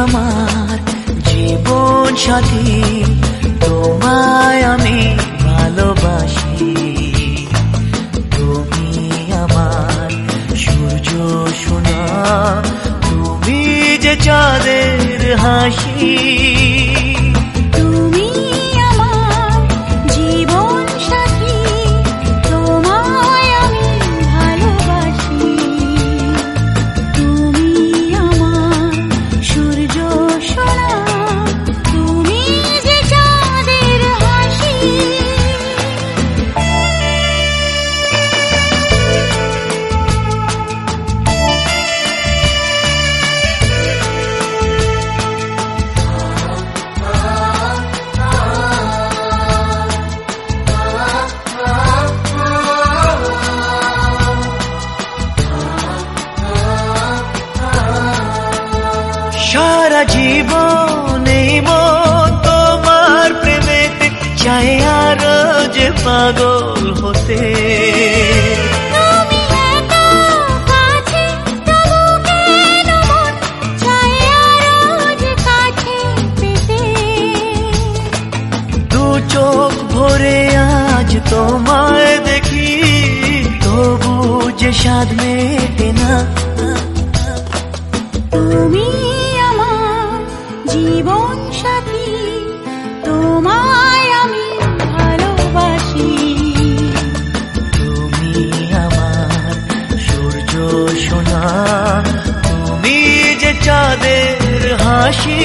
আমার জীবন সাথী, তোমায় আমি ভালোবাসি। তুমি আমার সূর্য সোনা, তুমি যে চাঁদের হাসি। সারা জীবনে মন তোমার প্রেমেতে চাই আরো যে পাগল হতে। দু চোখ ভরে আজ তোমায় দেখি, তবু যে স্বাদ মেটে না। তুমি জীবন সাথী, তোমায় আমি ভালোবাসি। তুমি আমার সূর্য সোনা, তুমি যে চাঁদের হাসি।